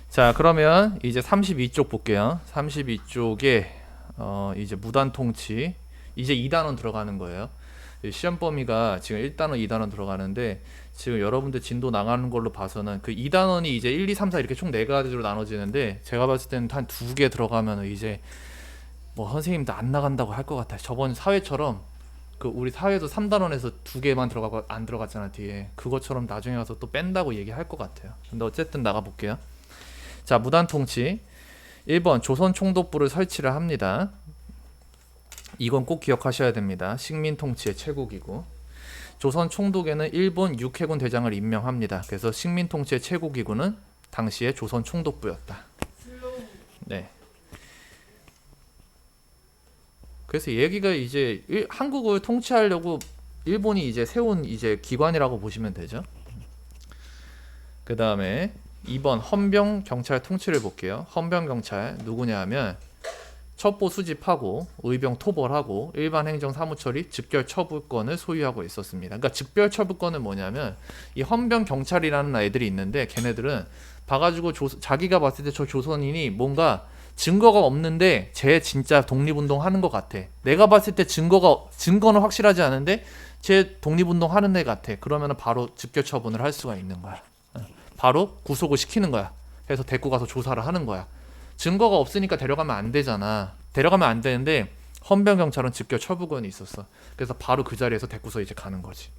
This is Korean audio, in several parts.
자, 그러면 이제 32쪽 볼게요. 32쪽에 이제 무단 통치. 이제 2단원 들어가는 거예요. 시험 범위가 지금 1단원, 2단원 들어가는데 지금 여러분들 진도 나가는 걸로 봐서는 그 2단원이 이제 1, 2, 3, 4 이렇게 총 4가지로 나눠지는데 제가 봤을 때는 한 2개 들어가면 이제 뭐 선생님도 안 나간다고 할 것 같아요. 저번 사회처럼 그 우리 사회도 3단원에서 2개만 들어가고 안 들어갔잖아 뒤에. 그것처럼 나중에 가서 또 뺀다고 얘기할 것 같아요. 근데 어쨌든 나가 볼게요. 자, 무단 통치 1번 조선 총독부를 설치를 합니다. 이건 꼭 기억하셔야 됩니다. 식민 통치의 최고기구. 조선 총독에는 일본 육해군 대장을 임명합니다. 그래서 식민 통치의 최고기구는 당시에 조선 총독부였다. 네. 그래서 얘기가 이제 한국을 통치하려고 일본이 이제 세운 이제 기관이라고 보시면 되죠. 그 다음에 2번 헌병 경찰 통치를 볼게요. 헌병 경찰 누구냐 하면 첩보 수집하고 의병 토벌하고 일반 행정 사무 처리 즉결 처분권을 소유하고 있었습니다. 그러니까 즉결 처분권은 뭐냐면 이 헌병 경찰이라는 애들이 있는데 걔네들은 봐가지고 자기가 봤을 때 저 조선인이 뭔가 증거가 없는데 쟤 진짜 독립운동 하는 것 같아. 내가 봤을 때 증거는 확실하지 않은데 쟤 독립운동 하는 애 같아. 그러면 바로 즉결 처분을 할 수가 있는 거야. 바로 구속을 시키는 거야. 그래서 데리고 가서 조사를 하는 거야. 증거가 없으니까 데려가면 안 되잖아. 데려가면 안 되는데 헌병 경찰은 즉결 처분권이 있었어. 그래서 바로 그 자리에서 데리고서 이제 가는 거지.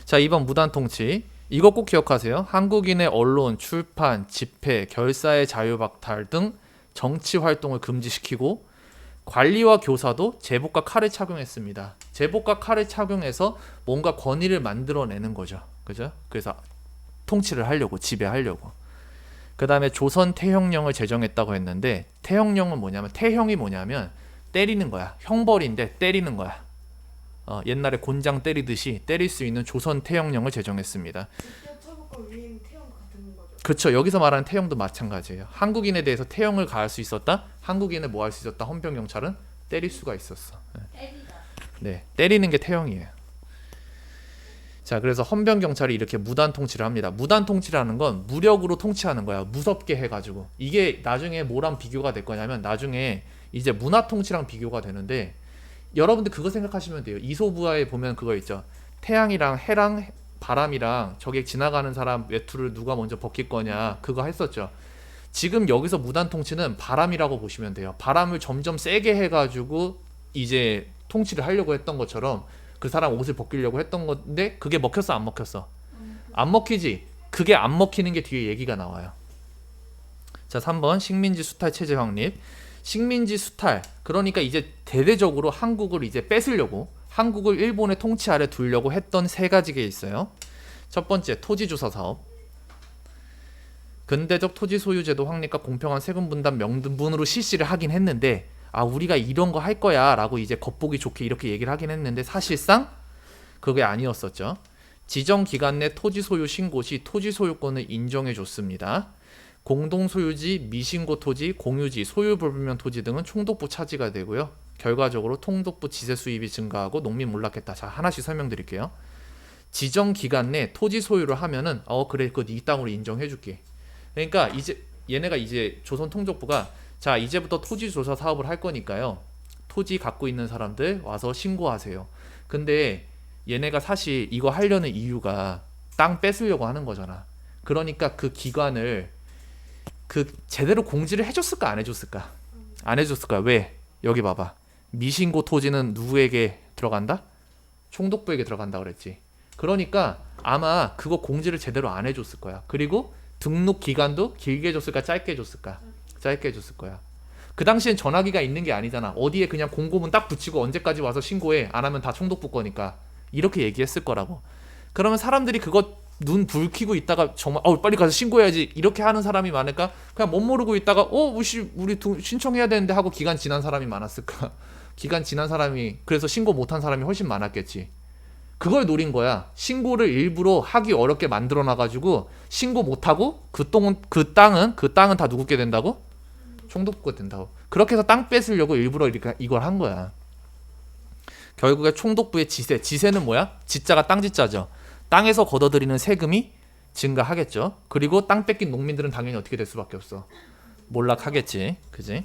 자, 2번 무단 통치. 이거 꼭 기억하세요. 한국인의 언론, 출판, 집회, 결사의 자유박탈 등 정치 활동을 금지시키고 관리와 교사도 제복과 칼을 착용했습니다. 제복과 칼을 착용해서 뭔가 권위를 만들어내는 거죠. 그죠? 그래서 통치를 하려고, 지배하려고. 그 다음에 조선 태형령을 제정했다고 했는데 태형령은 뭐냐면 태형이 뭐냐면 때리는 거야. 형벌인데 때리는 거야. 옛날에 곤장 때리듯이 때릴 수 있는 조선 태형령을 제정했습니다. 그렇죠. 여기서 말하는 태형도 마찬가지예요. 한국인에 대해서 태형을 가할 수 있었다. 한국인을 뭐 할 수 있었다. 헌병 경찰은 때릴 수가 있었어. 네, 때리는 게 태형이에요. 자, 그래서 헌병 경찰이 이렇게 무단 통치를 합니다. 무단 통치라는 건 무력으로 통치하는 거야. 무섭게 해가지고. 이게 나중에 뭐랑 비교가 될 거냐면 나중에 이제 문화 통치랑 비교가 되는데 여러분들 그거 생각하시면 돼요. 이소부화에 보면 그거 있죠. 태양이랑 해랑 바람이랑 저기 지나가는 사람 외투를 누가 먼저 벗길 거냐 그거 했었죠. 지금 여기서 무단 통치는 바람이라고 보시면 돼요. 바람을 점점 세게 해가지고 이제 통치를 하려고 했던 것처럼 그 사람 옷을 벗기려고 했던 건데 그게 먹혔어 안 먹혔어? 안 먹히지. 그게 안 먹히는 게 뒤에 얘기가 나와요. 자, 3번 식민지 수탈 체제 확립. 식민지 수탈. 그러니까 이제 대대적으로 한국을 이제 뺏으려고 한국을 일본의 통치 아래 두려고 했던 3가지가 있어요. 첫 번째 토지조사 사업. 근대적 토지 소유 제도 확립과 공평한 세금 분담 명분으로 실시를 하긴 했는데 우리가 이런 거 할 거야 라고 이제 겉보기 좋게 이렇게 얘기를 하긴 했는데 사실상 그게 아니었었죠. 지정기간 내 토지 소유 신고 시 토지 소유권을 인정해 줬습니다. 공동소유지, 미신고 토지, 공유지, 소유불분명 토지 등은 총독부 차지가 되고요. 결과적으로 총독부 지세 수입이 증가하고 농민 몰락했다. 자, 하나씩 설명드릴게요. 지정기간 내 토지 소유를 하면은 그래 그거 네 땅으로 인정해 줄게. 그러니까 이제 얘네가 이제 조선 통독부가 자, 이제부터 토지 조사 사업을 할 거니까요. 토지 갖고 있는 사람들 와서 신고하세요. 근데 얘네가 사실 이거 하려는 이유가 땅 뺏으려고 하는 거잖아. 그러니까 그 기관을 제대로 공지를 해줬을까 안 해줬을까? 안 해줬을 거야. 왜? 여기 봐봐. 미신고 토지는 누구에게 들어간다? 총독부에게 들어간다 그랬지. 그러니까 아마 그거 공지를 제대로 안 해줬을 거야. 그리고 등록 기간도 길게 해줬을까 짧게 해줬을까? 짧게 해줬을 거야. 그 당시엔 전화기가 있는 게 아니잖아. 어디에 그냥 공고문 딱 붙이고 언제까지 와서 신고해. 안 하면 다 총독부 거니까. 이렇게 얘기했을 거라고. 그러면 사람들이 그거 눈 불 켜고 있다가 정말 빨리 가서 신고해야지 이렇게 하는 사람이 많을까? 그냥 못 모르고 있다가 우리 신청해야 되는데 하고 기간 지난 사람이 많았을까? 기간 지난 사람이 그래서 신고 못한 사람이 훨씬 많았겠지. 그걸 노린 거야. 신고를 일부러 하기 어렵게 만들어 놔가지고 신고 못하고 그 땅은 다 누구게 된다고? 총독부가 된다고. 그렇게 해서 땅 뺏으려고 일부러 이걸 한 거야. 결국에 총독부의 지세는 뭐야? 지자가 땅 지자죠. 땅에서 걷어들이는 세금이 증가하겠죠. 그리고 땅 뺏긴 농민들은 당연히 어떻게 될 수밖에 없어. 몰락하겠지. 그지?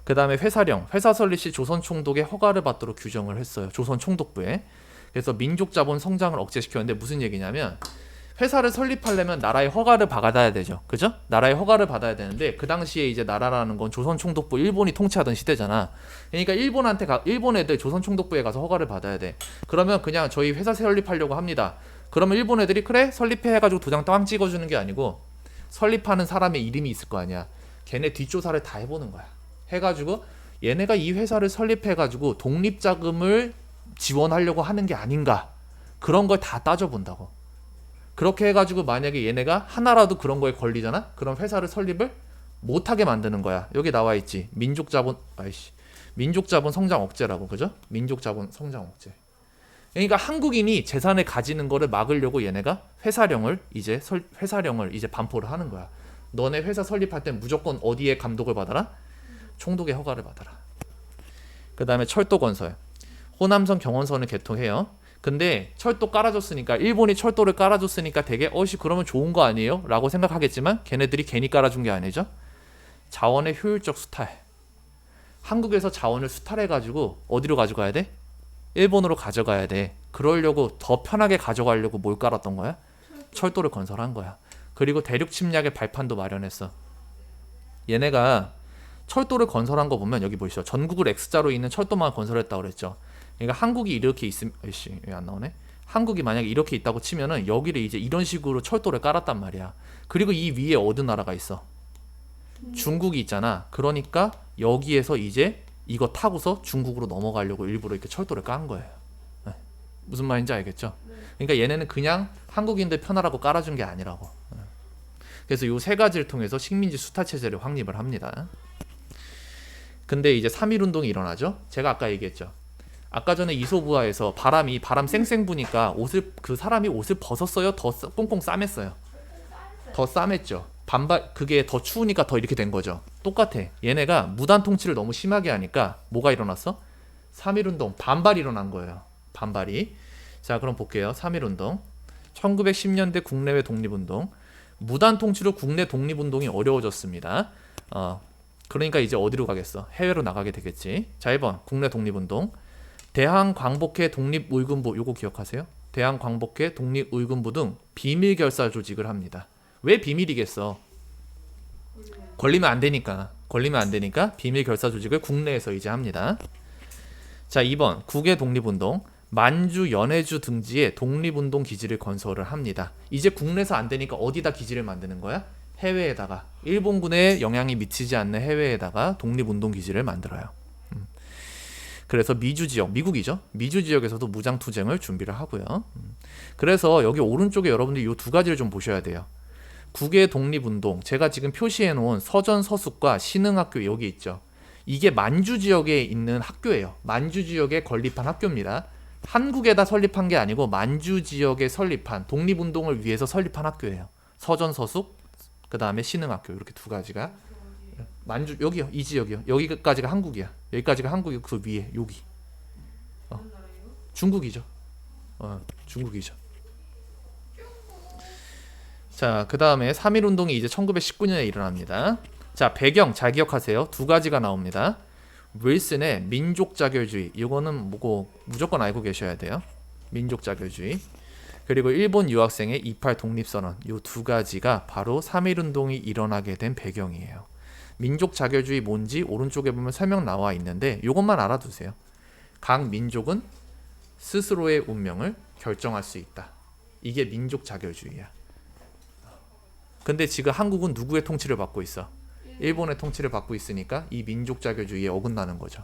그 다음에 회사령, 회사 설립 시 조선 총독의 허가를 받도록 규정을 했어요. 조선 총독부에. 그래서 민족 자본 성장을 억제시켰는데 무슨 얘기냐면 회사를 설립하려면 나라의 허가를 받아야 되죠. 그죠? 나라의 허가를 받아야 되는데 그 당시에 이제 나라라는 건 조선 총독부 일본이 통치하던 시대잖아. 그러니까 일본 애들 조선 총독부에 가서 허가를 받아야 돼. 그러면 그냥 저희 회사 설립하려고 합니다. 그러면 일본 애들이 그래 설립해 해가지고 도장 땅 찍어주는 게 아니고 설립하는 사람의 이름이 있을 거 아니야. 걔네 뒷조사를 다 해보는 거야. 해가지고 얘네가 이 회사를 설립해가지고 독립자금을 지원하려고 하는 게 아닌가, 그런 걸 다 따져본다고. 그렇게 해가지고 만약에 얘네가 하나라도 그런 거에 걸리잖아? 그럼 회사를 설립을 못하게 만드는 거야. 여기 나와있지. 민족자본 성장 억제라고. 그죠? 민족자본 성장 억제. 그러니까 한국인이 재산을 가지는 거를 막으려고 얘네가 회사령을 이제 반포를 하는 거야. 너네 회사 설립할 땐 무조건 어디에 감독을 받아라? 총독의 허가를 받아라. 그 다음에 철도 건설. 호남선 경원선을 개통해요. 근데 철도 깔아줬으니까, 일본이 철도를 깔아줬으니까 되게 그러면 좋은 거 아니에요? 라고 생각하겠지만 걔네들이 괜히 깔아준 게 아니죠. 자원의 효율적 수탈. 한국에서 자원을 수탈해가지고 어디로 가져가야 돼? 일본으로 가져가야 돼. 그러려고 더 편하게 가져가려고 뭘 깔았던 거야? 철도를 건설한 거야. 그리고 대륙 침략의 발판도 마련했어. 얘네가 철도를 건설한 거 보면 여기 보이시죠? 전국을 X자로 있는 철도만 건설했다고 그랬죠. 그러니까 한국이 이렇게 있으면, 왜 안 나오네? 한국이 만약에 이렇게 있다고 치면은 여기를 이제 이런 식으로 철도를 깔았단 말이야. 그리고 이 위에 어느 나라가 있어? 중국이 있잖아. 그러니까 여기에서 이제 이거 타고서 중국으로 넘어가려고 일부러 이렇게 철도를 깐 거예요. 네. 무슨 말인지 알겠죠? 그러니까 얘네는 그냥 한국인들 편하라고 깔아준 게 아니라고. 네. 그래서 이 세 가지를 통해서 식민지 수탈 체제를 확립을 합니다. 근데 이제 3.1 운동이 일어나죠. 제가 아까 얘기했죠. 아까 전에 이소부화에서 바람 쌩쌩 부니까 사람이 옷을 벗었어요? 더 꽁꽁 싸맸어요? 더 싸맸죠. 그게 더 추우니까 더 이렇게 된 거죠. 똑같아. 얘네가 무단 통치를 너무 심하게 하니까 뭐가 일어났어? 3.1 운동, 반발이 일어난 거예요. 반발이. 자, 그럼 볼게요. 3.1 운동. 1910년대 국내외 독립운동. 무단 통치로 국내 독립운동이 어려워졌습니다. 그러니까 이제 어디로 가겠어? 해외로 나가게 되겠지. 자, 1번 국내 독립운동. 대한광복회 독립의군부, 요거 기억하세요? 대한광복회 독립의군부 등 비밀 결사 조직을 합니다. 왜 비밀이겠어? 걸리면 안 되니까 비밀 결사 조직을 국내에서 이제 합니다. 자, 2번 국외 독립운동. 만주, 연해주 등지에 독립운동 기지를 건설을 합니다. 이제 국내에서 안 되니까 어디다 기지를 만드는 거야? 해외에다가, 일본군에 영향이 미치지 않는 해외에다가 독립운동 기지를 만들어요. 그래서 미주 지역, 미국이죠. 미주 지역에서도 무장 투쟁을 준비를 하고요. 그래서 여기 오른쪽에 여러분들이 이 두 가지를 좀 보셔야 돼요. 국외 독립운동, 제가 지금 표시해 놓은 서전서숙과 신흥학교 여기 있죠. 이게 만주 지역에 있는 학교예요. 만주 지역에 건립한 학교입니다. 한국에다 설립한 게 아니고 만주 지역에 설립한, 독립운동을 위해서 설립한 학교예요. 서전서숙, 그 다음에 신흥학교, 이렇게 두 가지가. 만주, 여기요, 이 지역이요. 여기까지가 한국이야. 여기까지가 한국이고 그 위에 여기. 중국이죠. 중국이죠. 자, 그 다음에 3.1 운동이 이제 1919년에 일어납니다. 자, 배경 잘 기억하세요. 두 가지가 나옵니다. 윌슨의 민족 자결주의, 이거는 뭐고 무조건 알고 계셔야 돼요. 민족 자결주의. 그리고 일본 유학생의 28 독립선언, 이 두 가지가 바로 3.1 운동이 일어나게 된 배경이에요. 민족 자결주의 뭔지 오른쪽에 보면 설명 나와 있는데 이것만 알아두세요. 각 민족은 스스로의 운명을 결정할 수 있다. 이게 민족 자결주의야. 근데 지금 한국은 누구의 통치를 받고 있어? 일본의 통치를 받고 있으니까 이 민족 자결주의에 어긋나는 거죠.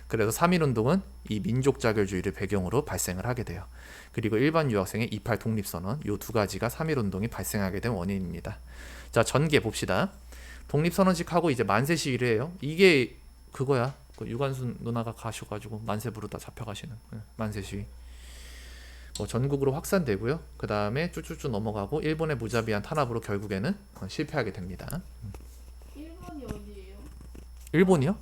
그래서 3.1 운동은 이 민족 자결주의를 배경으로 발생을 하게 돼요. 그리고 일반 유학생의 28 독립선언, 이 두 가지가 3.1 운동이 발생하게 된 원인입니다. 자, 전개 봅시다. 독립선언식 하고 이제 만세 시위를 해요. 이게 그거야. 그 유관순 누나가 가셔가지고 만세 부르다 잡혀가시는 만세 시위. 전국으로 확산되고요. 그 다음에 쭈쭈쭈 넘어가고 일본의 무자비한 탄압으로 결국에는 실패하게 됩니다. 일본이 어디예요? 일본이요?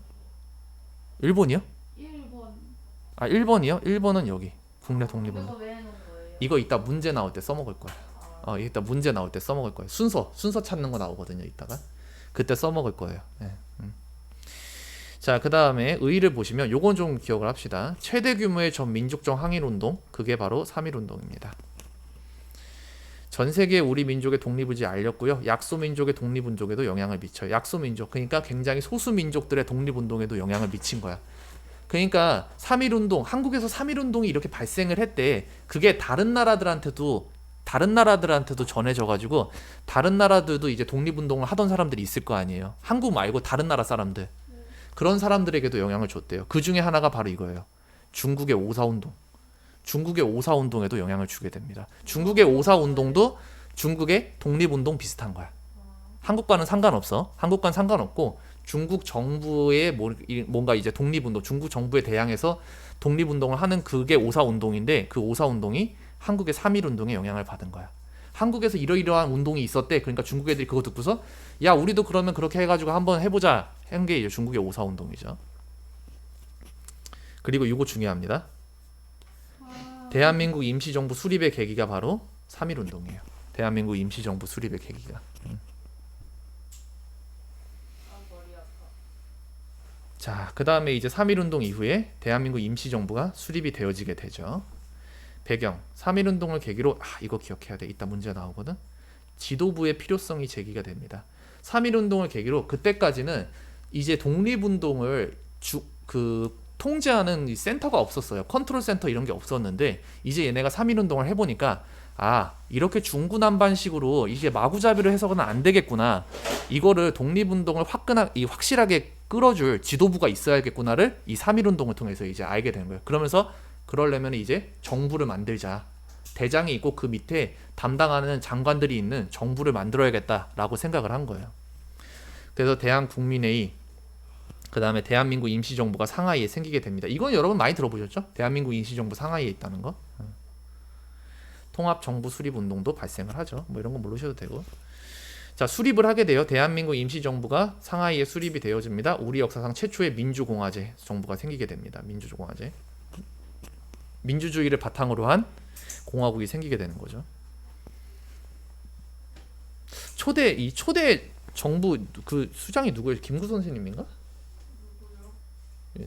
일본이요? 일본. 일본이요? 일본은 여기 국내 독립운동. 이거 왜 해놓은 거예요? 이거 이따 문제 나올 때 써먹을 거야. 이따 문제 나올 때 써먹을 거예요. 순서 찾는 거 나오거든요. 이따가 그때 써먹을 거예요. 네. 자, 그 다음에 의의를 보시면 요건 좀 기억을 합시다. 최대 규모의 전 민족적 항일운동, 그게 바로 3.1운동입니다. 전 세계 우리 민족의 독립의지 알렸고요. 약소민족의 독립운동에도 영향을 미쳐요. 약소민족, 그러니까 굉장히 소수민족들의 독립운동에도 영향을 미친 거야. 그러니까 3.1운동, 한국에서 3.1운동이 이렇게 발생을 했대. 그게 다른 나라들한테도 전해져가지고 다른 나라들도 이제 독립운동을 하던 사람들이 있을 거 아니에요. 한국 말고 다른 나라 사람들. 그런 사람들에게도 영향을 줬대요. 그 중에 하나가 바로 이거예요. 중국의 5.4운동. 중국의 5.4운동에도 영향을 주게 됩니다. 중국의 5.4운동도 중국의 독립운동 비슷한 거야. 한국과는 상관없어. 한국과는 상관없고 중국 정부의 뭔가 이제 독립운동, 중국 정부에 대항해서 독립운동을 하는 그게 5.4운동인데 그 5.4운동이 한국의 3.1운동에 영향을 받은 거야. 한국에서 이러이러한 운동이 있었대. 그러니까 중국 애들이 그거 듣고서 야, 우리도 그러면 그렇게 해가지고 한번 해보자 한 게 이제 중국의 5.4운동이죠. 그리고 이거 중요합니다. 대한민국 임시정부 수립의 계기가 바로 3.1운동이에요. 대한민국 임시정부 수립의 계기가. 자, 그 다음에 이제 3.1운동 이후에 대한민국 임시정부가 수립이 되어지게 되죠. 배경, 3.1운동을 계기로 이거 기억해야 돼. 이따 문제 나오거든. 지도부의 필요성이 제기가 됩니다. 3.1운동을 계기로 그때까지는 이제 독립운동을 통제하는 이 센터가 없었어요. 컨트롤 센터 이런 게 없었는데 이제 얘네가 3.1운동을 해보니까 이렇게 중구난방식으로 이게 마구잡이로 해서는 안 되겠구나. 이거를 독립운동을 확실하게 끌어줄 지도부가 있어야겠구나를 이 3.1운동을 통해서 이제 알게 되는 거예요. 그러면서 그러려면 이제 정부를 만들자. 대장이 있고 그 밑에 담당하는 장관들이 있는 정부를 만들어야겠다라고 생각을 한 거예요. 그래서 대한국민회의, 그 다음에 대한민국 임시정부가 상하이에 생기게 됩니다. 이건 여러분 많이 들어보셨죠? 대한민국 임시정부 상하이에 있다는 거. 통합정부 수립운동도 발생을 하죠. 뭐 이런 거 모르셔도 되고. 자, 수립을 하게 돼요. 대한민국 임시정부가 상하이에 수립이 되어집니다. 우리 역사상 최초의 민주공화제 정부가 생기게 됩니다. 민주공화제. 민주주의를 바탕으로 한 공화국이 생기게 되는 거죠. 초대 정부 그 수장이 누구예요? 김구 선생님인가?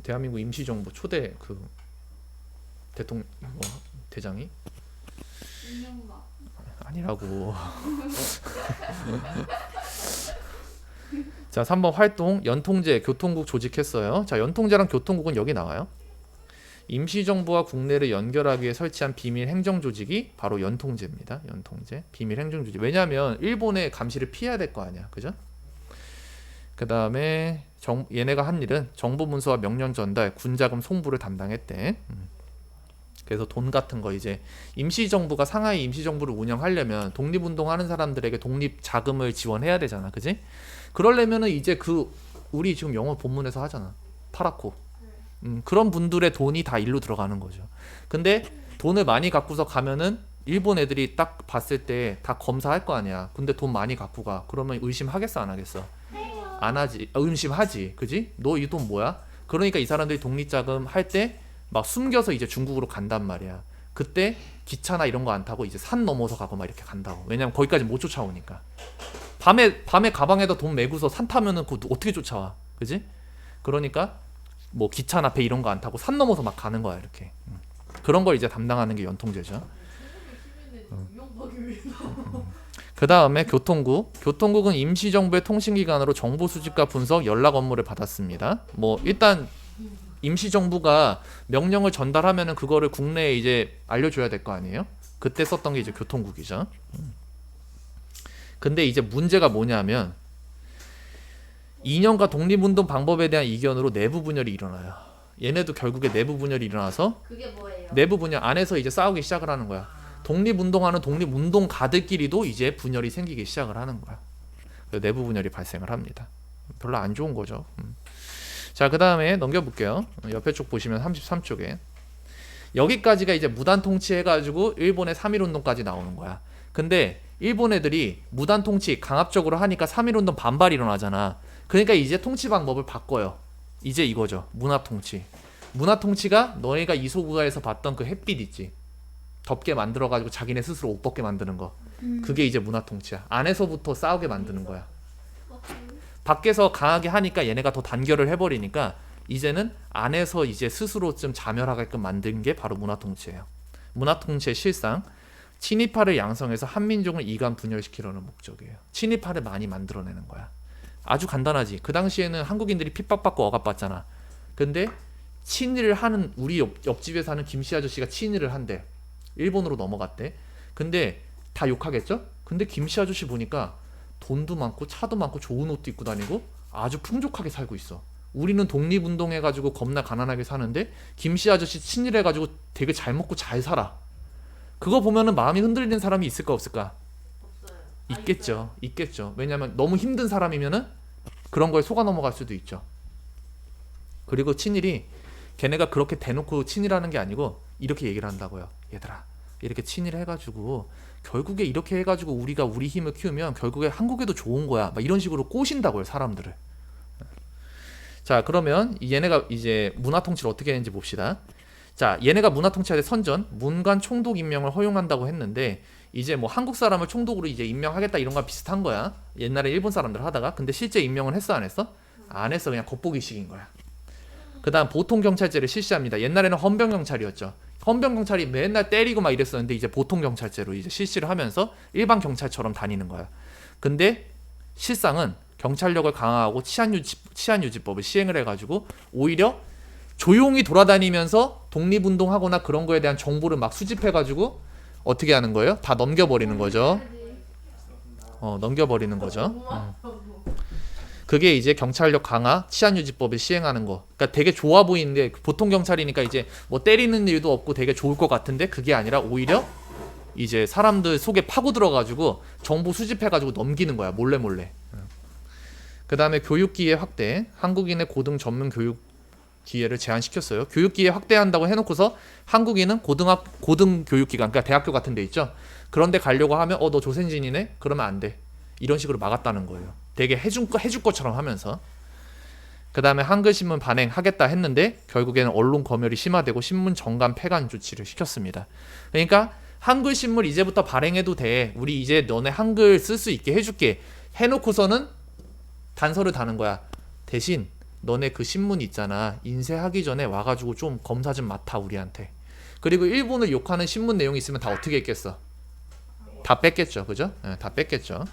대한민국 임시정부 초대 그 대통령 대장이 이명박. 아니라고. 자, 3번 활동 연통제 교통국 조직했어요. 자, 연통제랑 교통국은 여기 나와요. 임시정부와 국내를 연결하기 위해 설치한 비밀 행정조직이 바로 연통제입니다. 연통제 비밀 행정조직. 왜냐하면 일본의 감시를 피해야 될 거 아니야, 그죠? 그 다음에 얘네가 한 일은 정보 문서와 명령 전달, 군자금 송부를 담당했대. 그래서 돈 같은 거 이제 임시정부가 상하이 임시정부를 운영하려면 독립운동하는 사람들에게 독립 자금을 지원해야 되잖아, 그지? 그러려면은 이제 우리 지금 영어 본문에서 하잖아, 파라코. 그런 분들의 돈이 다 일로 들어가는 거죠. 근데 돈을 많이 갖고서 가면은 일본 애들이 딱 봤을 때 다 검사할 거 아니야. 근데 돈 많이 갖고 가. 그러면 의심하겠어, 안 하겠어? 안 하지. 의심하지, 그지? 너 이 돈 뭐야? 그러니까 이 사람들이 독립자금 할 때 막 숨겨서 이제 중국으로 간단 말이야. 그때 기차나 이런 거 안 타고 이제 산 넘어서 가고 막 이렇게 간다고. 왜냐면 거기까지 못 쫓아오니까. 밤에 가방에다 돈 메고서 산 타면은 그거 어떻게 쫓아와, 그지? 그러니까 뭐 기차나 배 이런 거 안 타고 산 넘어서 막 가는 거야, 이렇게. 그런 걸 이제 담당하는 게 연통제죠. 그 다음에 교통국은 임시정부의 통신기관으로 정보 수집과 분석, 연락 업무를 받았습니다. 뭐 일단 임시정부가 명령을 전달하면은 그거를 국내에 이제 알려줘야 될 거 아니에요? 그때 썼던 게 이제 교통국이죠. 근데 이제 문제가 뭐냐면 2년간 독립운동 방법에 대한 이견으로 내부 분열이 일어나요. 얘네도 결국에 내부 분열이 일어나서 그게 뭐예요? 내부 분열 안에서 이제 싸우기 시작을 하는 거야. 독립운동하는 독립운동가들끼리도 이제 분열이 생기기 시작을 하는 거야. 내부 분열이 발생을 합니다. 별로 안 좋은 거죠. 자, 그 다음에 넘겨볼게요. 옆에 쪽 보시면 33쪽에 여기까지가 이제 무단 통치해가지고 일본의 3.1운동까지 나오는 거야. 근데 일본 애들이 무단 통치 강압적으로 하니까 3.1운동 반발이 일어나잖아. 그러니까 이제 통치 방법을 바꿔요. 이제 이거죠. 문화 통치. 문화 통치가 너희가 이소구가에서 봤던 그 햇빛 있지. 덥게 만들어가지고 자기네 스스로 옷 벗게 만드는 거. 그게 이제 문화 통치야. 안에서부터 싸우게 만드는 거야. 밖에서 강하게 하니까 얘네가 더 단결을 해버리니까 이제는 안에서 이제 스스로 좀 자멸하게끔 만든 게 바로 문화 통치예요. 문화 통치의 실상, 친이파를 양성해서 한민족을 이간 분열시키려는 목적이에요. 친이파를 많이 만들어내는 거야. 아주 간단하지. 그 당시에는 한국인들이 핍박받고 억압받잖아. 근데 친일을 하는 우리 옆집에 사는 김씨 아저씨가 친일을 한대. 일본으로 넘어갔대. 근데 다 욕하겠죠? 근데 김씨 아저씨 보니까 돈도 많고 차도 많고 좋은 옷도 입고 다니고 아주 풍족하게 살고 있어. 우리는 독립운동해가지고 겁나 가난하게 사는데 김씨 아저씨 친일해가지고 되게 잘 먹고 잘 살아. 그거 보면은 마음이 흔들리는 사람이 있을까 없을까? 없어요. 있겠죠. 있겠죠. 왜냐면 너무 힘든 사람이면은 그런 거에 속아 넘어갈 수도 있죠. 그리고 친일이 걔네가 그렇게 대놓고 친일하는 게 아니고 이렇게 얘기를 한다고요. 얘들아, 이렇게 친일해가지고 결국에 이렇게 해가지고 우리가 우리 힘을 키우면 결국에 한국에도 좋은 거야. 막 이런 식으로 꼬신다고요, 사람들을. 자, 그러면 얘네가 이제 문화 통치를 어떻게 했는지 봅시다. 자, 얘네가 문화 통치할 때 선전 문관 총독 임명을 허용한다고 했는데 이제 뭐 한국 사람을 총독으로 이제 임명하겠다 이런 거랑 비슷한 거야. 옛날에 일본 사람들 하다가. 근데 실제 임명은 했어, 안 했어? 안 했어. 그냥 겉보기식인 거야. 그다음 보통 경찰제를 실시합니다. 옛날에는 헌병 경찰이었죠. 헌병 경찰이 맨날 때리고 막 이랬었는데 이제 보통 경찰제로 이제 실시를 하면서 일반 경찰처럼 다니는 거야. 근데 실상은 경찰력을 강화하고 치안유지법을 시행을 해가지고 오히려 조용히 돌아다니면서 독립운동하거나 그런 거에 대한 정보를 막 수집해가지고 어떻게 하는 거예요? 다 넘겨버리는 거죠. 넘겨버리는 거죠. 그게 이제 경찰력 강화, 치안유지법을 시행하는 거. 그러니까 되게 좋아 보이는데 보통 경찰이니까 이제 뭐 때리는 일도 없고 되게 좋을 것 같은데 그게 아니라 오히려 이제 사람들 속에 파고 들어가지고 정보 수집해가지고 넘기는 거야. 몰래 몰래. 그 다음에 교육기회 확대. 한국인의 고등 전문 교육 기회를 제한시켰어요. 교육기회 확대한다고 해놓고서 한국인은 고등 교육기관, 그러니까 대학교 같은 데 있죠. 그런데 가려고 하면 너 조선진이네? 그러면 안 돼. 이런 식으로 막았다는 거예요. 되게 해줄 것처럼 하면서. 그 다음에 한글신문 반행하겠다 했는데 결국에는 언론 검열이 심화되고 신문 정간 폐간 조치를 시켰습니다. 그러니까 한글신문 이제부터 발행해도 돼. 우리 이제 너네 한글 쓸 수 있게 해줄게. 해놓고서는 단서를 다는 거야. 대신 너네 그 신문 있잖아. 인쇄하기 전에 와가지고 좀 검사 좀 맡아 우리한테. 그리고 일본을 욕하는 신문 내용이 있으면 다 어떻게 했겠어? 다 뺐겠죠. 그죠? 네, 다 뺐겠죠.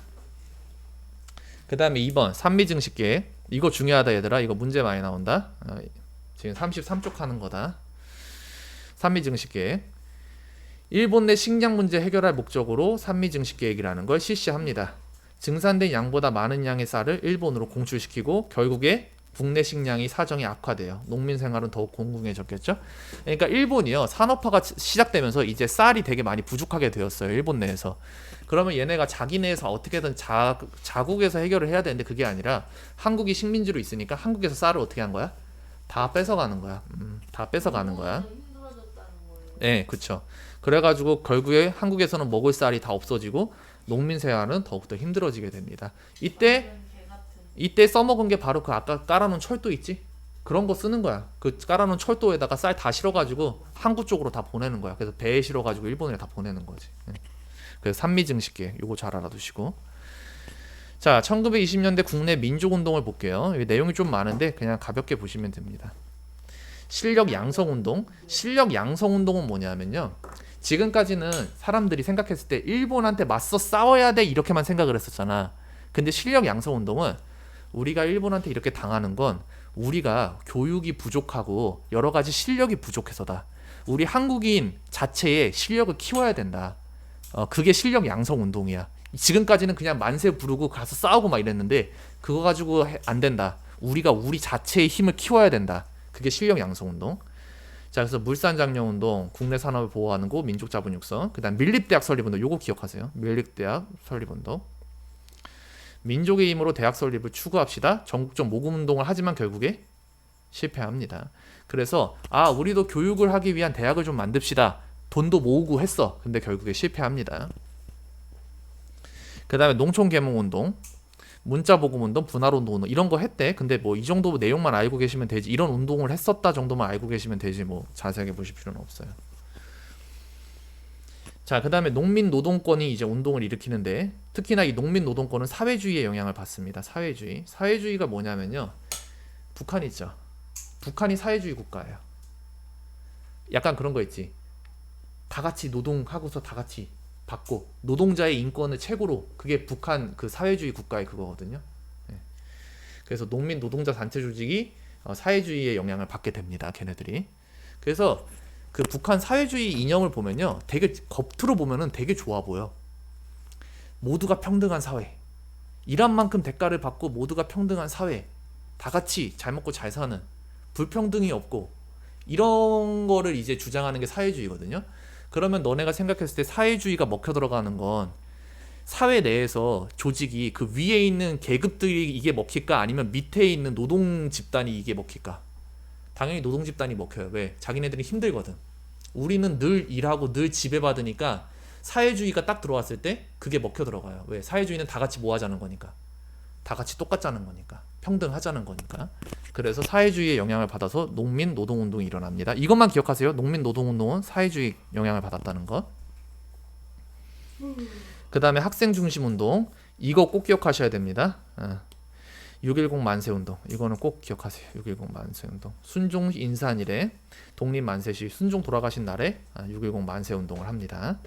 그 다음에 2번 산미증식계획. 이거 중요하다 얘들아. 이거 문제 많이 나온다. 지금 33쪽 하는 거다. 산미증식계획. 일본 내 식량 문제 해결할 목적으로 산미증식계획이라는 걸 실시합니다. 증산된 양보다 많은 양의 쌀을 일본으로 공출시키고 결국에 국내 식량이 사정이 악화돼요. 농민 생활은 더욱 공공해졌겠죠. 그러니까 일본이요 산업화가 시작되면서 이제 쌀이 되게 많이 부족하게 되었어요. 일본 내에서. 그러면 얘네가 자기네에서 어떻게든 자국에서 해결을 해야 되는데 그게 아니라 한국이 식민지로 있으니까 한국에서 쌀을 어떻게 한 거야? 다 뺏어가는 거야. 다 뺏어가는 거야. 힘들어졌다는 거예요. 네, 그쵸. 그래가지고 결국에 한국에서는 먹을 쌀이 다 없어지고 농민 생활은 더욱더 힘들어지게 됩니다. 이때 써먹은 게 바로 그 아까 깔아놓은 철도 있지? 그런 거 쓰는 거야. 그 깔아놓은 철도에다가 쌀 다 실어가지고 항구 쪽으로 다 보내는 거야. 그래서 배에 실어가지고 일본에 다 보내는 거지. 그래서 산미증식계 요거 잘 알아두시고. 자, 1920년대 국내 민족운동을 볼게요. 내용이 좀 많은데 그냥 가볍게 보시면 됩니다. 실력 양성운동. 실력 양성운동은 뭐냐면요. 지금까지는 사람들이 생각했을 때 일본한테 맞서 싸워야 돼 이렇게만 생각을 했었잖아. 근데 실력 양성운동은 우리가 일본한테 이렇게 당하는 건 우리가 교육이 부족하고 여러 가지 실력이 부족해서다. 우리 한국인 자체의 실력을 키워야 된다. 그게 실력 양성 운동이야. 지금까지는 그냥 만세 부르고 가서 싸우고 막 이랬는데 그거 가지고 안 된다. 우리가 우리 자체의 힘을 키워야 된다. 그게 실력 양성 운동. 자, 그래서 물산장려 운동, 국내 산업을 보호하는 곳, 민족 자본 육성. 그다음 밀립대학 설립 운동. 요거 기억하세요. 밀립대학 설립 운동. 민족의 힘으로 대학 설립을 추구합시다. 전국적 모금 운동을 하지만 결국에 실패합니다. 그래서 우리도 교육을 하기 위한 대학을 좀 만듭시다. 돈도 모으고 했어. 근데 결국에 실패합니다. 그 다음에 농촌 계몽 운동, 문자 보급 운동, 분할 운동 이런 거 했대. 근데 뭐 이 정도 내용만 알고 계시면 되지. 이런 운동을 했었다 정도만 알고 계시면 되지. 뭐 자세하게 보실 필요는 없어요. 자, 그다음에 농민 노동권이 이제 운동을 일으키는데 특히나 이 농민 노동권은 사회주의의 영향을 받습니다. 사회주의. 사회주의가 뭐냐면요. 북한 있죠. 북한이 사회주의 국가예요. 약간 그런 거 있지. 다 같이 노동하고서 다 같이 받고 노동자의 인권을 최고로 그게 북한 그 사회주의 국가의 그거거든요. 예. 그래서 농민 노동자 단체 조직이 사회주의의 영향을 받게 됩니다. 걔네들이. 그래서 그 북한 사회주의 이념을 보면요. 되게 겉으로 보면은 되게 좋아 보여. 모두가 평등한 사회. 일한 만큼 대가를 받고 모두가 평등한 사회. 다 같이 잘 먹고 잘 사는 불평등이 없고 이런 거를 이제 주장하는 게 사회주의거든요. 그러면 너네가 생각했을 때 사회주의가 먹혀 들어가는 건 사회 내에서 조직이 그 위에 있는 계급들이 이게 먹힐까 아니면 밑에 있는 노동 집단이 이게 먹힐까? 당연히 노동 집단이 먹혀요. 왜? 자기네들이 힘들거든. 우리는 늘 일하고 늘 지배받으니까 사회주의가 딱 들어왔을 때 그게 먹혀 들어가요. 왜? 사회주의는 다 같이 뭐 하자는 거니까. 다 같이 똑같자는 거니까. 평등하자는 거니까. 그래서 사회주의의 영향을 받아서 농민 노동운동이 일어납니다. 이것만 기억하세요. 농민 노동운동은 사회주의 영향을 받았다는 것. 그 다음에 학생 중심 운동. 이거 꼭 기억하셔야 됩니다. 6.10 만세운동. 이거는 꼭 기억하세요. 6.10 만세운동. 순종 인산일에 독립 만세시 순종 돌아가신 날에 6.10 만세운동을 합니다.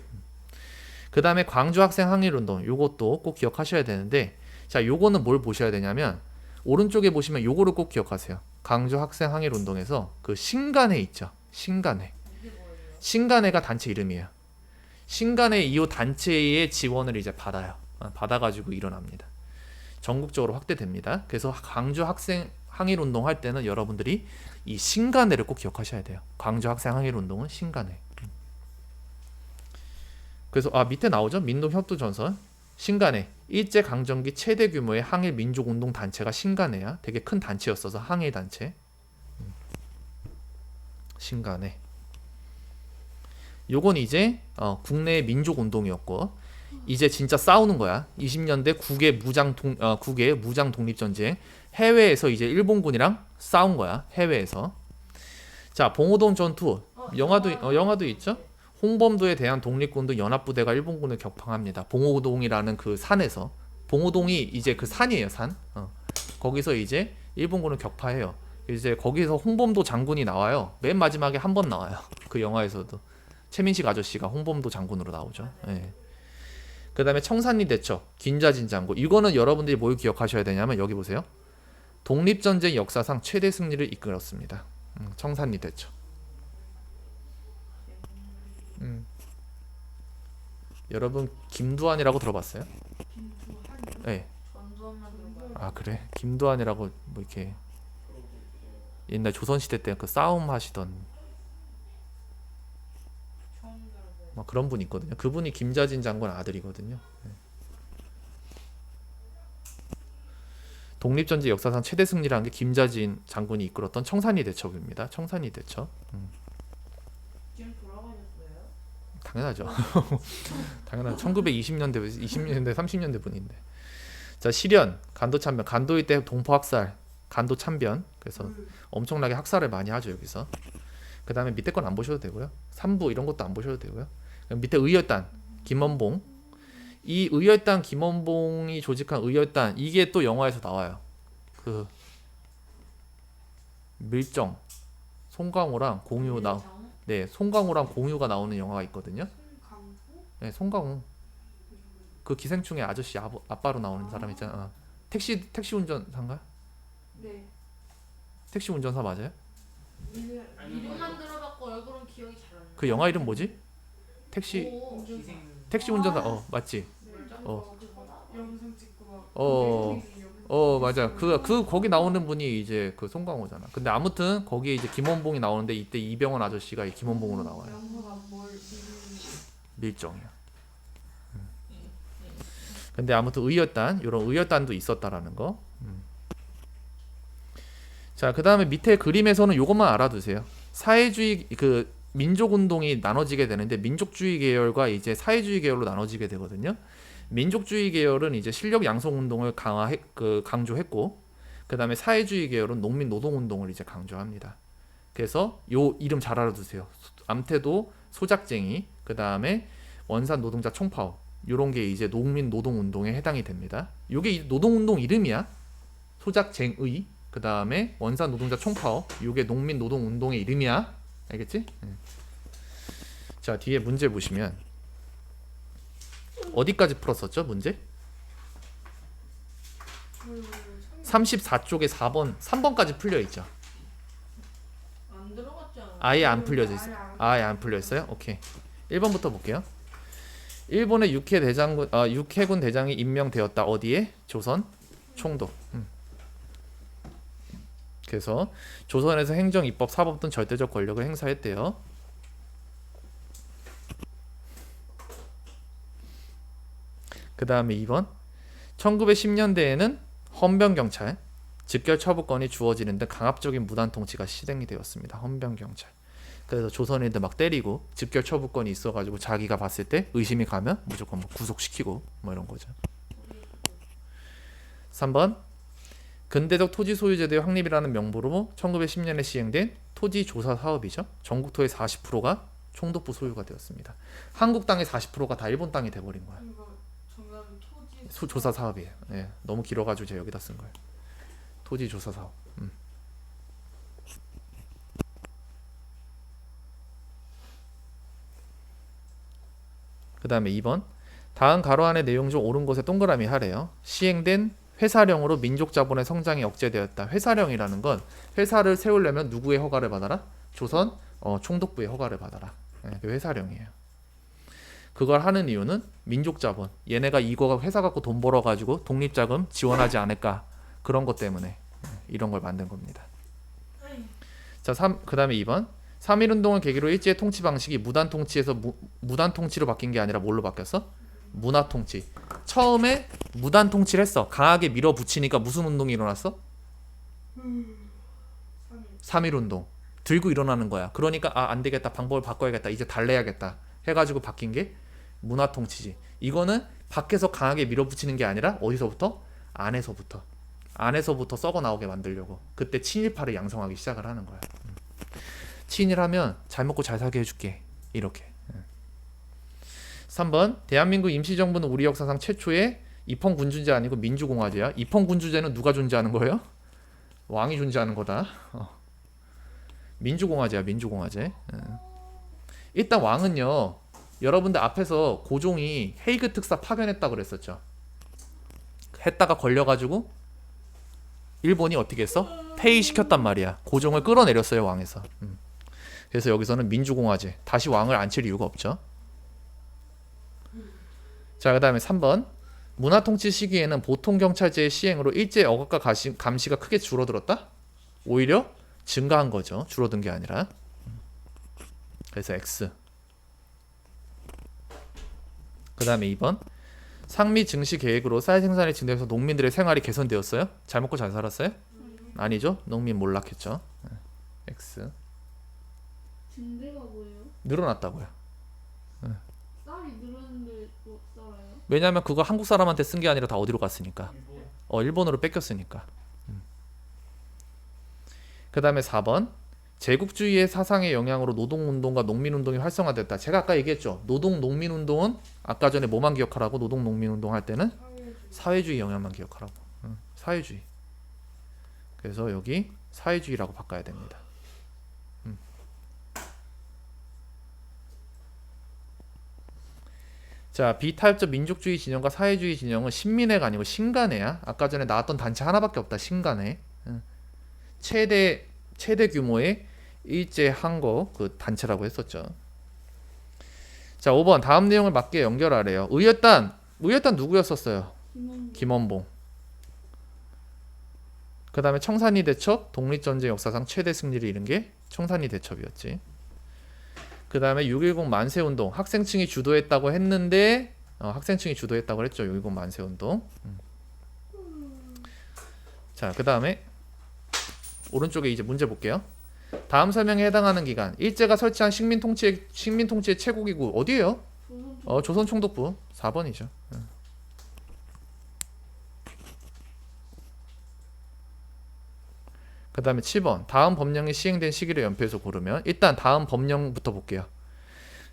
그 다음에 광주 학생 항일운동. 요것도 꼭 기억하셔야 되는데 자, 요거는 뭘 보셔야 되냐면 오른쪽에 보시면 요거를 꼭 기억하세요. 광주 학생 항일 운동에서 그 신간회 있죠. 신간회. 신간회가 단체 이름이에요. 신간회 이후 단체의 지원을 이제 받아요. 받아가지고 일어납니다. 전국적으로 확대됩니다. 그래서 광주 학생 항일 운동 할 때는 여러분들이 이 신간회를 꼭 기억하셔야 돼요. 광주 학생 항일 운동은 신간회. 그래서 밑에 나오죠. 민동협도전선. 신간회. 일제강점기 최대 규모의 항일 민족운동 단체가 신간회야. 되게 큰 단체였어서 항일 단체. 신간회. 요건 이제 국내 민족운동이었고 이제 진짜 싸우는 거야. 20년대 국외 무장 독립전쟁. 해외에서 이제 일본군이랑 싸운 거야. 해외에서. 자, 봉오동 전투. 영화도 있죠. 홍범도에 대한 독립군도 연합부대가 일본군을 격파합니다. 봉오동이라는 그 산에서. 봉오동이 이제 그 산이에요, 산. 거기서 이제 일본군을 격파해요. 이제 거기서 홍범도 장군이 나와요. 맨 마지막에 한 번 나와요. 그 영화에서도. 최민식 아저씨가 홍범도 장군으로 나오죠. 예. 그 다음에 청산리 대첩, 김자진 장군. 이거는 여러분들이 뭘 기억하셔야 되냐면 여기 보세요. 독립전쟁 역사상 최대 승리를 이끌었습니다. 청산리 대첩. 여러분 김두한이라고 들어봤어요? 네. 그래? 김두한이라고 뭐 이렇게 옛날 조선시대 때 그 싸움 하시던 막 그런 분 있거든요. 그분이 김자진 장군 아들이거든요. 네. 독립전쟁 역사상 최대 승리라는 게 김자진 장군이 이끌었던 청산리 대첩입니다. 청산리 대첩. 지금 돌아가셨어요? 당연하죠. 당연하죠. 1920년대, 20년대, 30년대 분인데. 자, 실현, 간도 참변, 간도일 때 동포 학살, 간도 참변. 그래서 엄청나게 학살을 많이 하죠 여기서. 그 다음에 밑에 건 안 보셔도 되고요. 3부 이런 것도 안 보셔도 되고요. 밑에 의열단, 김원봉. 이 의열단 김원봉이 조직한 의열단 이게 또 영화에서 나와요. 그 밀정, 송강호랑 공유 네, 송강호랑 공유가 나오는 영화가 있거든요. 네, 송강호. 그 기생충의 아저씨 아빠로 나오는 사람 있잖아. 택시 운전사인가? 네. 택시 운전사 맞아요? 이름만 들어봤고 얼굴은 기억이 잘 안 나. 그 영화 이름 뭐지? 택시 운전사. 맞지? 영상 찍고 막 맞아. 거기 나오는 분이 이제 그 송강호잖아. 근데 아무튼 거기에 이제 김원봉이 나오는데 이때 이병헌 아저씨가 김원봉으로 나와요. 영화가 뭘 밀정이야. 근데 아무튼 의열단, 이런 의열단도 있었다라는 거. 자, 그 다음에 밑에 그림에서는 이것만 알아두세요. 사회주의 그 민족운동이 나눠지게 되는데 민족주의 계열과 이제 사회주의 계열로 나눠지게 되거든요. 민족주의 계열은 이제 실력 양성 운동을 강조했고, 그 다음에 사회주의 계열은 농민 노동 운동을 이제 강조합니다. 그래서 요 이름 잘 알아두세요. 암태도, 소작쟁이, 그 다음에 원산 노동자 총파업 요런 게 이제 농민 노동 운동에 해당이 됩니다. 요게 노동 운동 이름이야. 소작쟁의 그 다음에 원산 노동자 총파업 요게 농민 노동 운동의 이름이야. 알겠지? 자 뒤에 문제 보시면 어디까지 풀었었죠 문제? 34쪽에 4번 3번까지 풀려있죠. 안 들어갔지 않아? 아예 안 풀려져 있어요. 아예 안 풀려 있어요? 오케이. 1번부터 볼게요. 일본의 육해군 대장이 임명되었다. 어디에? 조선 총독. 그래서 조선에서 행정, 입법, 사법 등 절대적 권력을 행사했대요. 그 다음에 2번 1910년대에는 헌병경찰, 직결 처분권이 주어지는 등 강압적인 무단 통치가 시행이 되었습니다. 헌병경찰. 그래서 조선인들 막 때리고 직결 처분권이 있어가지고 자기가 봤을 때 의심이 가면 무조건 뭐 구속시키고 뭐 이런 거죠. 3번 근대적 토지 소유 제도의 확립이라는 명분으로 1910년에 시행된 토지 조사 사업이죠. 전국 토의 40%가 총독부 소유가 되었습니다. 한국 땅의 40%가 다 일본 땅이 돼버린 거야. 이거 정답은 토지 조사 사업이에요. 예, 너무 길어가지고 제가 여기다 쓴 거예요. 토지 조사 사업. 그 다음에 2번 다음 가로 안의 내용 중 옳은 것에 동그라미 하래요. 시행된 회사령으로 민족 자본의 성장이 억제되었다. 회사령이라는 건 회사를 세우려면 누구의 허가를 받아라? 조선 총독부의 허가를 받아라. 예, 그 회사령이에요. 그걸 하는 이유는 민족 자본. 얘네가 이거 회사 갖고 돈 벌어 가지고 독립자금 지원하지 않을까? 그런 것 때문에 이런 걸 만든 겁니다. 자, 그다음에 2번. 3.1 운동을 계기로 일제의 통치 방식이 무단 통치에서 무단 통치로 바뀐 게 아니라 뭘로 바뀌었어? 문화 통치. 처음에 무단 통치를 했어. 강하게 밀어붙이니까 무슨 운동이 일어났어? 3.1 운동. 들고 일어나는 거야. 그러니까 안 되겠다. 방법을 바꿔야겠다. 이제 달래야겠다. 해가지고 바뀐 게 문화 통치지. 이거는 밖에서 강하게 밀어붙이는 게 아니라 어디서부터? 안에서부터 썩어 나오게 만들려고. 그때 친일파를 양성하기 시작을 하는 거야. 친일하면 잘 먹고 잘 살게 해줄게. 이렇게. 3번 대한민국 임시정부는 우리 역사상 최초의 입헌군주제 아니고 민주공화제야. 입헌군주제는 누가 존재하는 거예요? 왕이 존재하는 거다. 민주공화제야. 민주공화제. 일단 왕은요. 여러분들 앞에서 고종이 헤이그 특사 파견했다 그랬었죠. 했다가 걸려가지고 일본이 어떻게 했어? 폐위시켰단 말이야. 고종을 끌어내렸어요. 왕에서. 그래서 여기서는 민주공화제. 다시 왕을 앉힐 이유가 없죠. 자, 그 다음에 3번 문화통치 시기에는 보통경찰제의 시행으로 일제 억압과 감시가 크게 줄어들었다? 오히려 증가한 거죠. 줄어든 게 아니라. 그래서 X. 그 다음에 2번 상미 증시 계획으로 쌀 생산이 증대해서 농민들의 생활이 개선되었어요? 잘 먹고 잘 살았어요? 아니죠. 농민 몰락했죠. X. 증대가 뭐예요? 늘어났다고요. 쌀이 늘었는데 뭐 쌀아요? 왜냐하면 그거 한국 사람한테 쓴 게 아니라 다 어디로 갔으니까. 일본으로 뺏겼으니까. 그 다음에 4번 제국주의의 사상의 영향으로 노동운동과 농민운동이 활성화됐다. 제가 아까 얘기했죠. 노동 농민운동은 아까 전에 뭐만 기억하라고? 노동 농민운동 할 때는 사회주의 영향만 기억하라고. 사회주의. 그래서 여기 사회주의라고 바꿔야 됩니다. 자, 비타협적 민족주의 진영과 사회주의 진영은 신민회가 아니고 신간회야. 아까 전에 나왔던 단체 하나밖에 없다. 신간회. 최대 규모의 일제 항거 그 단체라고 했었죠. 자, 5번 다음 내용을 맞게 연결하래요. 의열단 누구였었어요? 김원봉. 그 다음에 청산리 대첩, 독립전쟁 역사상 최대 승리를 이룬 게 청산리 대첩이었지. 그 다음에 6.10 만세운동 학생층이 주도했다고 했는데 학생층이 주도했다고 했죠. 6.10 만세운동. 자, 그 다음에 오른쪽에 이제 문제 볼게요. 다음 설명에 해당하는 기관 일제가 설치한 식민 통치의 최고기구 어디예요? 조선 총독부 4번이죠. 그 다음에 7번 다음 법령이 시행된 시기를 연표해서 고르면 일단 다음 법령부터 볼게요.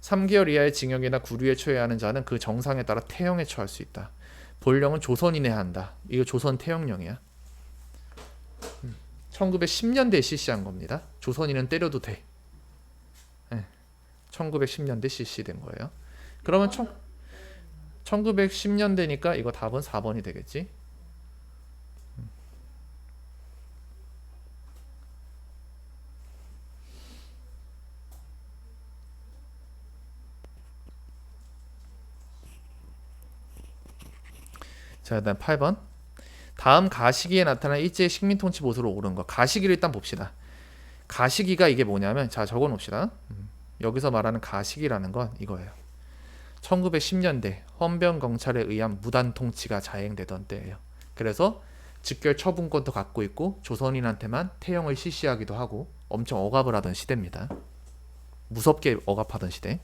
3개월 이하의 징역이나 구류에 처해야 하는 자는 그 정상에 따라 태형에 처할 수 있다. 본령은 조선인에 한다. 이거 조선 태형령이야. 1910년대에 실시한 겁니다. 조선인은 때려도 돼. 1910년대 실시된 거예요. 그러면 1910년대니까 이거 답은 4번이 되겠지. 자, 그다음 8번. 다음 가시기에 나타난 일제의 식민통치 모습으로 옳은 거. 가시기를 일단 봅시다. 가시기가 이게 뭐냐면, 자, 적어 놓읍시다. 여기서 말하는 가시기라는 건 이거예요. 1910년대 헌병경찰에 의한 무단통치가 자행되던 때예요. 그래서 직결 처분권도 갖고 있고 조선인한테만 태형을 실시하기도 하고 엄청 억압을 하던 시대입니다. 무섭게 억압하던 시대.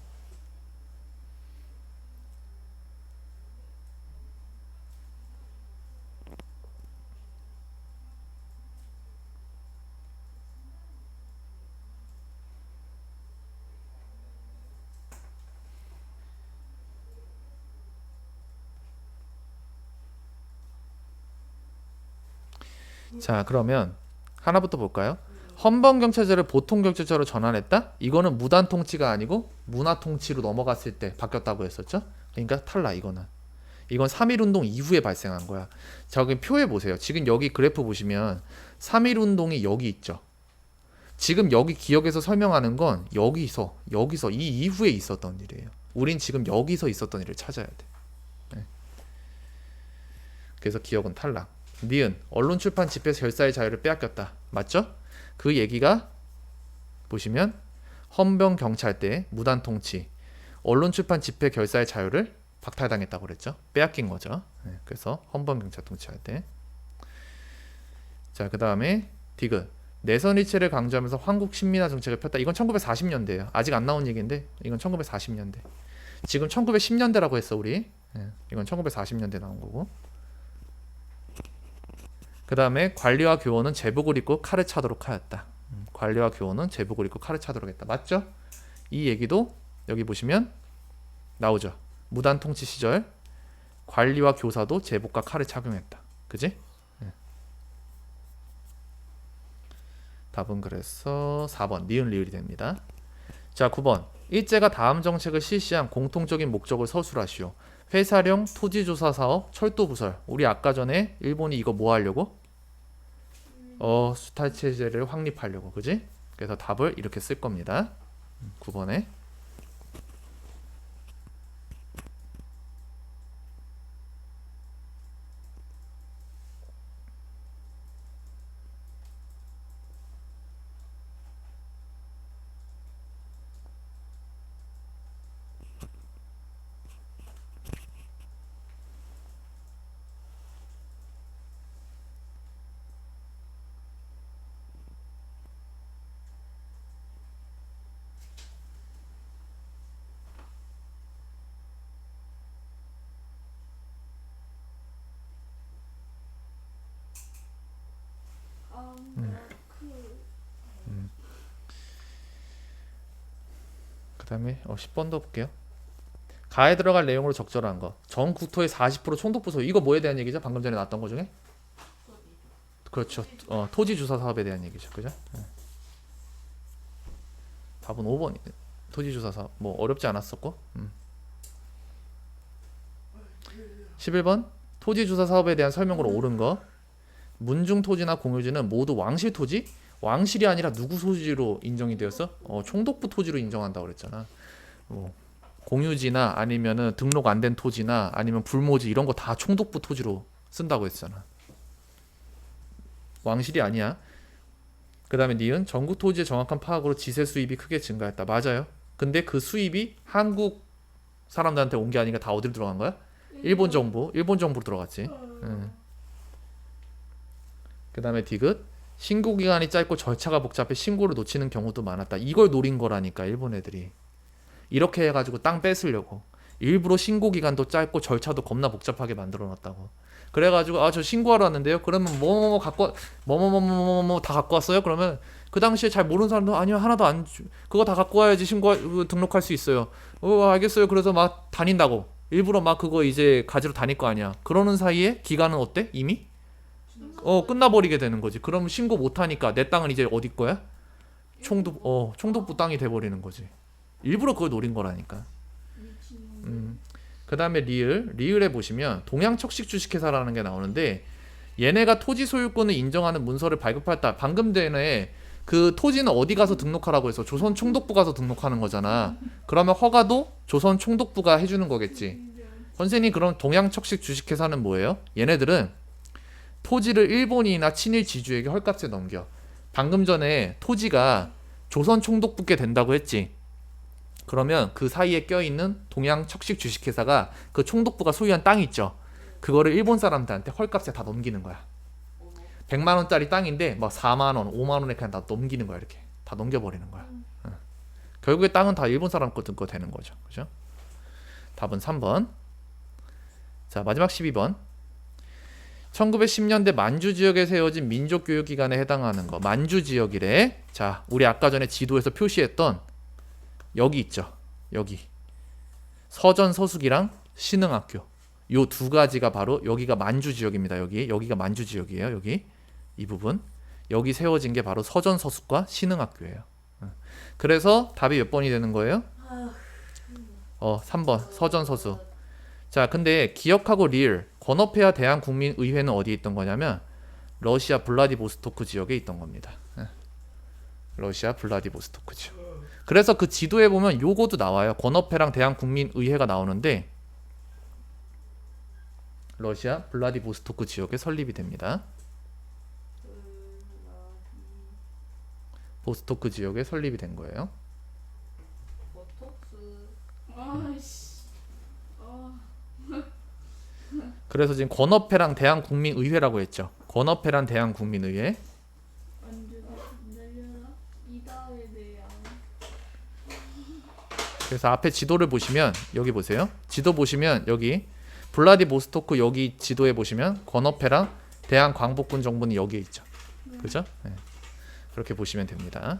자, 그러면 하나부터 볼까요? 헌병경찰제를 보통경찰제로 전환했다? 이거는 무단통치가 아니고 문화통치로 넘어갔을 때 바뀌었다고 했었죠? 그러니까 탈락. 이건 3.1운동 이후에 발생한 거야. 저기 표에 보세요. 지금 여기 그래프 보시면 3.1운동이 여기 있죠. 지금 여기 기억에서 설명하는 건 여기서 이 이후에 있었던 일이에요. 우린 지금 여기서 있었던 일을 찾아야 돼. 네. 그래서 기억은 탈락. 니은 언론 출판 집회 결사의 자유를 빼앗겼다. 맞죠? 그 얘기가 보시면 헌병 경찰 때 무단 통치, 언론 출판 집회 결사의 자유를 박탈당했다고 그랬죠. 빼앗긴 거죠. 네, 그래서 헌병 경찰 통치할 때. 자, 그다음에 디귿 내선 일체를 강조하면서 한국 신민화 정책을 폈다. 이건 1940년대예요. 아직 안 나온 얘기인데 이건 1940년대. 지금 1910년대라고 했어 우리. 네, 이건 1940년대 나온 거고. 그 다음에 관리와 교원은 제복을 입고 칼을 차도록 하였다. 관리와 교원은 제복을 입고 칼을 차도록 했다. 맞죠? 이 얘기도 여기 보시면 나오죠. 무단 통치 시절 관리와 교사도 제복과 칼을 착용했다. 그지? 네. 답은 그래서 4번 니은 리을이 됩니다. 자, 9번 일제가 다음 정책을 실시한 공통적인 목적을 서술하시오. 회사령, 토지조사 사업, 철도 부설. 우리 아까 전에 일본이 이거 뭐 하려고? 수탈 체제를 확립하려고. 그지? 그래서 답을 이렇게 쓸 겁니다. 9번에. 그 다음에 10번도 볼게요. 가에 들어갈 내용으로 적절한 거. 전 국토의 40% 총독부 소유. 이거 뭐에 대한 얘기죠? 방금 전에 나왔던 거 중에? 그렇죠. 토지 주사 사업에 대한 얘기죠. 그죠? 네. 답은 5번이. 토지 주사 사업. 뭐 어렵지 않았었고. 11번. 토지 주사 사업에 대한 설명으로 옳은 거. 문중 토지나 공유지는 모두 왕실 토지? 왕실이 아니라 누구 토지로 인정이 되었어? 총독부 토지로 인정한다고 그랬잖아. 공유지나 아니면은 등록 안 된 토지나 아니면 불모지 이런 거 다 총독부 토지로 쓴다고 했잖아. 왕실이 아니야. 그 다음에 니은 전국 토지의 정확한 파악으로 지세 수입이 크게 증가했다. 맞아요. 근데 그 수입이 한국 사람들한테 온 게 아니라 다 어디로 들어간 거야? 일본 정부로 들어갔지. 그 다음에 디귿 신고 기간이 짧고 절차가 복잡해 신고를 놓치는 경우도 많았다. 이걸 노린 거라니까 일본 애들이. 이렇게 해가지고 땅 뺏으려고 일부러 신고 기간도 짧고 절차도 겁나 복잡하게 만들어놨다고. 그래가지고 저 신고하러 왔는데요. 그러면 뭐뭐뭐 갖고 뭐뭐뭐뭐뭐 다 갖고 왔어요. 그러면 그 당시에 잘 모르는 사람도 아니요 하나도 안 그거 다 갖고 와야지 등록할 수 있어요. 알겠어요. 그래서 막 다닌다고. 일부러 막 그거 이제 가지러 다닐 거 아니야. 그러는 사이에 기간은 어때? 이미 끝나버리게 되는 거지. 그럼 신고 못 하니까 내 땅은 이제 어디 거야? 총독부 땅이 돼 버리는 거지. 일부러 그걸 노린 거라니까. 그다음에 리을에 보시면 동양척식 주식회사라는 게 나오는데 얘네가 토지 소유권을 인정하는 문서를 발급했다. 방금 전에 그 토지는 어디 가서 등록하라고 해서 조선 총독부 가서 등록하는 거잖아. 그러면 허가도 조선 총독부가 해주는 거겠지. 선생님, 그럼 동양척식 주식회사는 뭐예요? 얘네들은 토지를 일본인이나 친일 지주에게 헐값에 넘겨. 방금 전에 토지가 조선 총독부께 된다고 했지. 그러면 그 사이에 껴있는 동양척식 주식회사가 그 총독부가 소유한 땅이 있죠. 그거를 일본 사람들한테 헐값에 다 넘기는 거야. 100만 원짜리 땅인데 막 4만 원, 5만 원에 그냥 다 넘기는 거야. 이렇게 다 넘겨버리는 거야. 결국에 땅은 다 일본 사람 거 되는 거죠. 그죠? 답은 3번. 자, 마지막 12번. 1910년대 만주 지역에 세워진 민족교육기관에 해당하는 거. 만주 지역이래. 자, 우리 아까 전에 지도에서 표시했던 여기 있죠. 여기. 서전서숙이랑 신흥학교. 요 두 가지가 바로 여기가 만주 지역입니다. 여기가 만주 지역이에요. 여기 이 부분 여기 세워진 게 바로 서전서숙과 신흥학교예요. 그래서 답이 몇 번이 되는 거예요? 3번 서전서숙. 자, 근데 기억하고 리을 권어페아 대한국민의회는 어디에 있던 거냐면 러시아 블라디보스토크 지역에 있던 겁니다. 러시아 블라디보스토크 지역. 그래서 그 지도에 보면 요거도 나와요. 권어페랑 대한국민의회가 나오는데 러시아 블라디보스토크 지역에 설립이 됩니다. 보스토크 지역에 설립이 된 거예요. 아이씨. 그래서 지금 권어페랑 대한국민의회라고 했죠. 권어페랑 대한국민의회. 그래서 앞에 지도를 보시면 여기 보세요. 지도 보시면 여기 블라디보스토크 여기 지도에 보시면 권어페랑 대한광복군 정부는 여기에 있죠. 그죠? 네. 그렇게 보시면 됩니다.